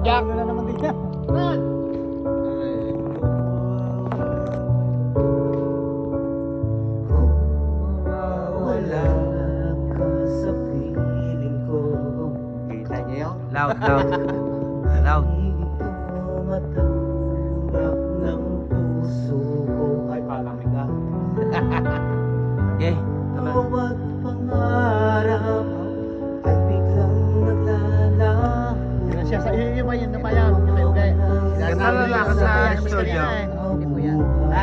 Jack. Ano na naman din yan? Wala ka sa piling ko. Kita niyo yun? Loud, loud. Loud. Ito matanggap ng puso ko. Ay, palamig ka. Okay. Tama. Bawat pangarap ay biglang naglalaho. Yan siya sa iyo ba yun na pa yan? Katala lang ka sa studio. Hindi po yan.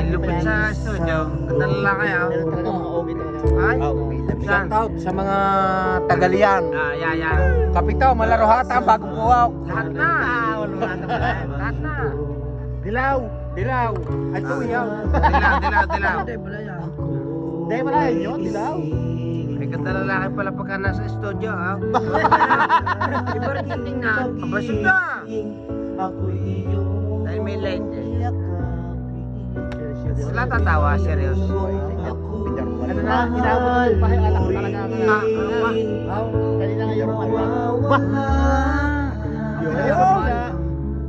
Lupit sa studio. Katala lang kayo. Pero talaga mga okay talaga. Ay? Saan? Shout out sa mga Tagalian. Yeah. Kapito, malaro hata ang bagong buwaw. Lahat na. Lahat na. Dilaw. At tuyaw. Dilaw. Hindi, wala yun, dilaw. May katalalaki pala pagka nasa studio, ha? Iba rin yung tingnan. Kabasog na. Ako'y iyong Dahil may light eh. yakapin. Wala tatawa, serious. Ano na, inaabot na yung pahay, anak ko talaga. Kanina nga yung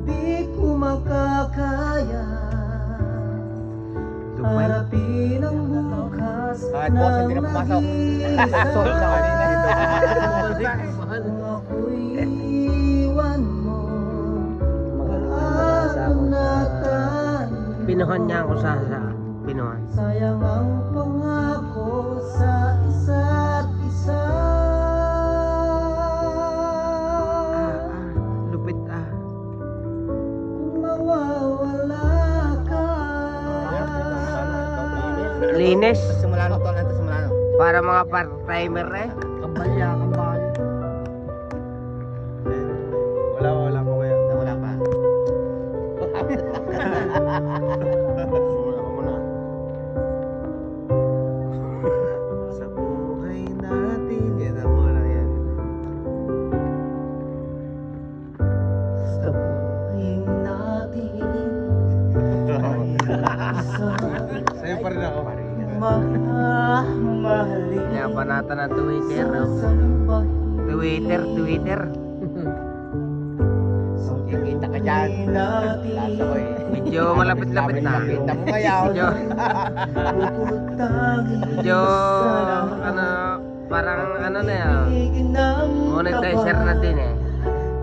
Di ko makakaya Tupay. harapin ang bukas Kahit boss, hindi na pumasok. Sorry na kanina. Ako'y iwan mo. Paano na tayo? Pinuhan niya ako sa pinuhan. Sayang ang pangako sa isa't isa. Lupit ah. Kung mawawala ka. Linis. Simula na to, simula na. Para mga part-timer eh. Kambalya. Wala pa kaya. Wala pa. Sa buhay natin, yan ang muna yan. Sa buhay natin, Sa'yo pa rin ako. mahalin. Pinabanatan ng Twitter. Oh. Twitter. Kikita ka dyan. Lasa ko eh. Medyo malapit-lapit na. Kita mo ngayaw. Medyo ano, parang ano na yan. Monetizer na din eh.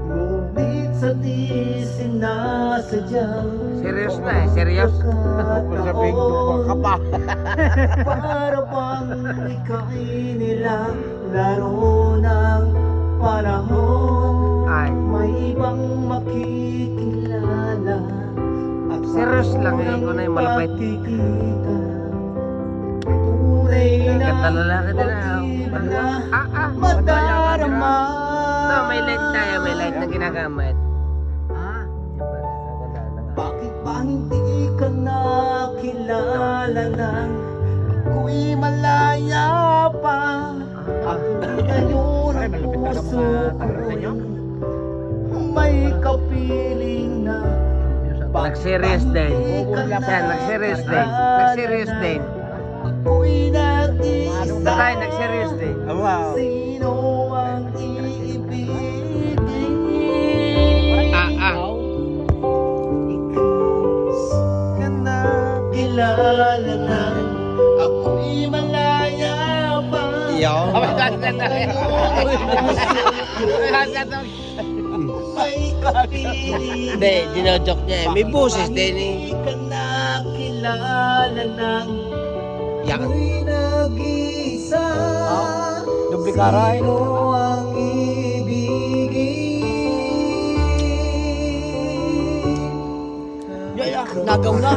Ngunit sa di sinasadya. Serious na eh, serious. Sabihin ko ka pa. Para bang ika'y nilalaro ng panahon. Ay, May ibang makikilala at serious lang eh, kung na yung malapit. pagkikita. Tunay na Ganda lalaki din pag-ibig na ah. madarama. No, may light tayo, may light na ginagamit. Bakit ba hindi ka nakilala ng ako'y malaya pa? At ngayon ang puso ko'y may kapiling na. Nag-serious din. Yan, nag-serious din. Nag-serious din. Ako'y nag-iisa. Tayo, nag-serious din. Wow. Sino ang iibigin? Ka na kilala na ako'y malaya pa. May kapiling. Hindi, dinodok niya eh. May boses din eh. Hindi ka nakilala ng Yan. ako'y nag-iisa. Dubli karay. Sino ang ibigin? Nagaw na.